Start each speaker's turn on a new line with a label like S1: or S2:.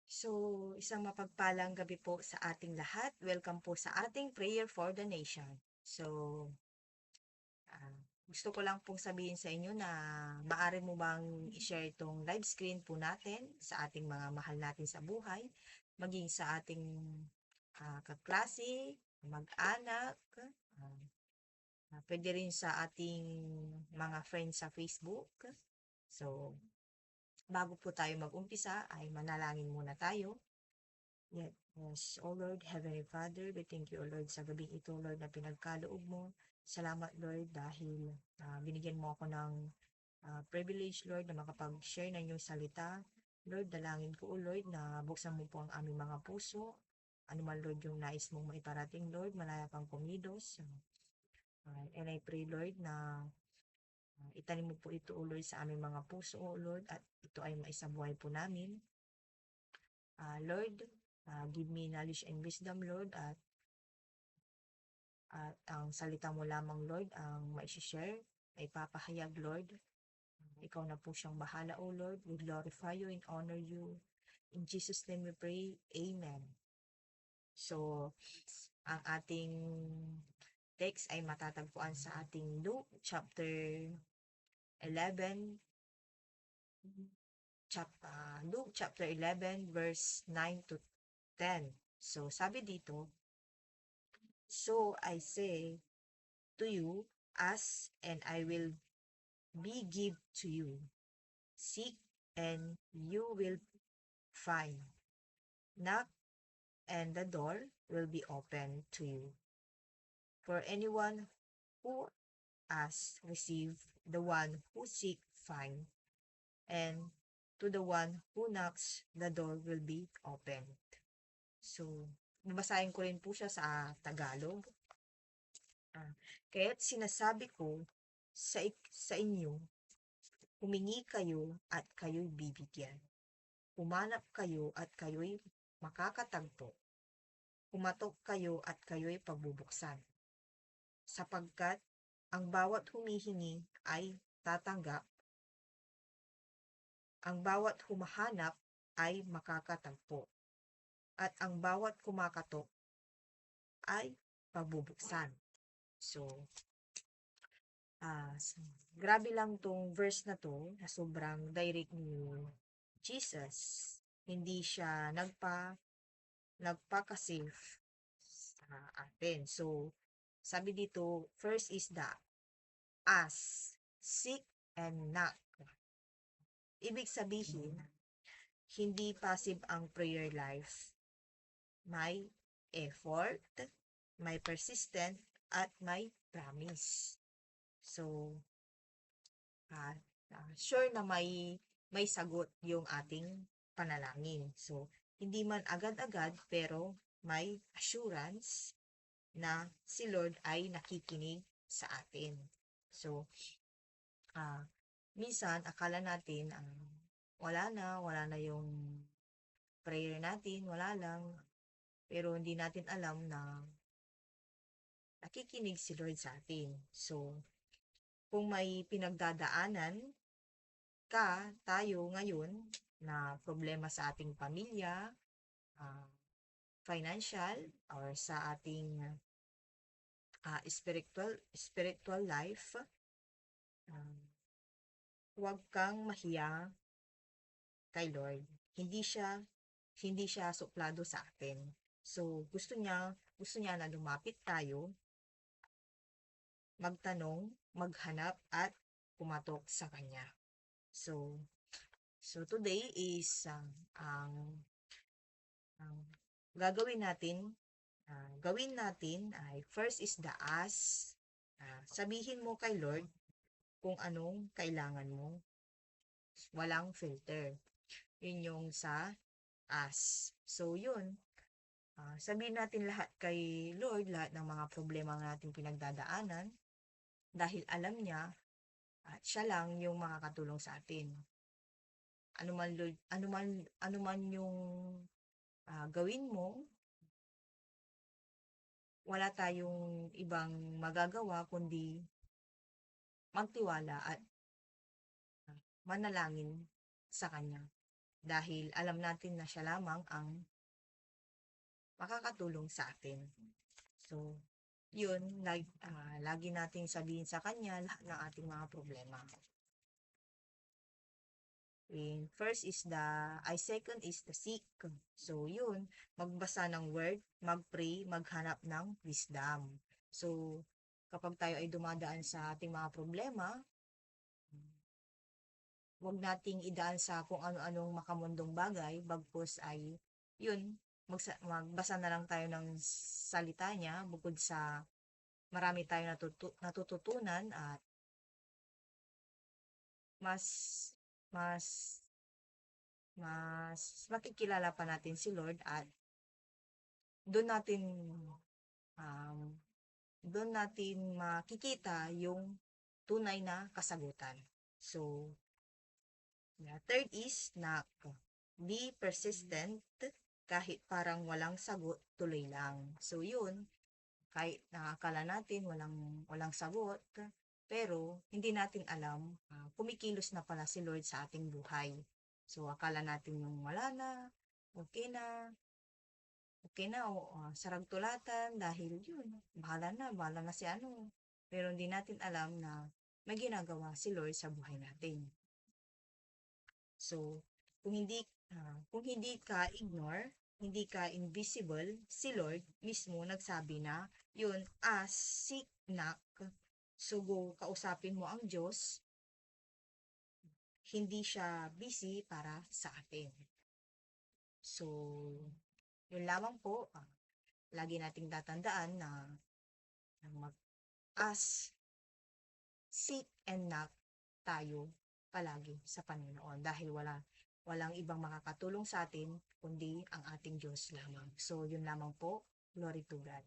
S1: So, isang mapagpalang gabi po sa ating lahat. Welcome po sa ating prayer for the nation. So, ah, gusto ko lang pong sabihin sa inyo na maaari mo bang i-share itong live screen po natin sa ating mga mahal natin sa buhay, maging sa ating kaklase, mag-anak, ah, pwede rin sa ating mga friends sa Facebook. So, bago po tayo mag-umpisa ay manalangin muna tayo. Yes, O Lord, Heavenly Father, we thank you, O Lord, sa gabing ito, Lord, na pinagkaloob mo. Salamat, Lord, dahil binigyan mo ako ng privilege, Lord, na makapag-share ng iyong salita. Lord, dalangin ko, O Lord, na buksan mo po ang aming mga puso. Ano man, Lord, yung nais mong maiparating, Lord, malaya kang kumilos. And I pray, Lord, na itanim mo po ito, O Lord, sa aming mga puso, O Lord, at ito ay maisabuhay po namin. Lord, give me knowledge and wisdom, Lord, at ang salita mo lamang, Lord, ang maishishare, ay papahayag, Lord. Ikaw na po siyang bahala, O Lord. We glorify you and honor you. In Jesus' name we pray. Amen. So, ang ating text ay matatagpuan sa ating Luke chapter 11, Luke chapter 11 verse 9 to 10. So, sabi dito, "So I say to you, ask and I will be give to you. Seek and you will find. Knock and the door will be open to you. For anyone who asks, receive; the one who seek, find; and to the one who knocks, the door will be opened." So, babasahin ko rin po siya sa Tagalog. Kaya't sinasabi ko sa inyo, humingi kayo at kayo'y bibigyan. Humanap kayo at kayo'y makakatagpo. Kumatok kayo at kayo'y pagbubuksan. Sapagkat ang bawat humihingi ay tatanggap, ang bawat humahanap ay makakatagpo, at ang bawat kumakatok ay pagbubuksan. So, grabe lang tong verse na to, na sobrang direct ni Jesus. Hindi siya nagpaka-save sa atin. So, sabi dito, first is the ask, seek, and knock. Ibig sabihin, hindi passive ang prayer life. May effort, may persistent, at may promise. So, sure na may sagot yung ating panalangin. So, hindi man agad-agad pero may assurance na si Lord ay nakikinig sa atin. So, minsan akala natin wala na yung prayer natin, wala lang. Pero hindi natin alam na nakikinig si Lord sa atin. So, kung may pinagdadaanan tayo ngayon na problema sa ating pamilya, financial, or sa ating spiritual life, huwag kang mahiya kay Lord. Hindi siya suplado sa atin. So, gusto niya na lumapit tayo, magtanong, maghanap, at kumatok sa Kanya. So today is ang gawin natin ay first is the ask. Sabihin mo kay Lord kung anong kailangan mo. Walang filter. Yun yung sa ask. So yun, sabihin natin lahat kay Lord, lahat ng mga problema natin pinagdadaanan, dahil alam niya at siya lang yung makakatulong sa atin. Ano man yung gawin mo, wala tayong ibang magagawa kundi magtiwala at manalangin sa Kanya. dahil alam natin na siya lamang ang makakatulong sa atin. So, yun, lagi nating sabihin sa kanya lahat ng ating mga problema. And second is the seek. So, yun, magbasa ng word, mag-pray, maghanap ng wisdom. So, kapag tayo ay dumadaan sa ating mga problema, huwag nating idaan sa kung ano-anong makamundong bagay, bagkus ay, yun, magbasa na lang tayo ng salita niya, bukod sa marami tayong natututunan at mas mas makikilala pa natin si Lord at doon natin um, doon natin makikita yung tunay na kasagutan. So, third is na be persistent kahit parang walang sagot, tuloy lang. So, yun, kahit nakakala natin walang sagot, pero hindi natin alam, kumikilos na pala si Lord sa ating buhay. So, akala natin yung wala na, okay na, sarang tulatan dahil yun, bahala na si ano. Pero hindi natin alam na may ginagawa si Lord sa buhay natin. So, kung hindi ka ignore, hindi ka invisible, si Lord mismo nagsabi na, yun, seek, knock. So, go, kausapin mo ang Diyos, hindi siya busy para sa atin. So, yun lamang po, lagi nating tatandaan na mag-ask, seek, and knock tayo palagi sa Panginoon dahil walang ibang makakatulong sa atin kundi ang ating Diyos lamang. So, yun lamang po. Glory to God.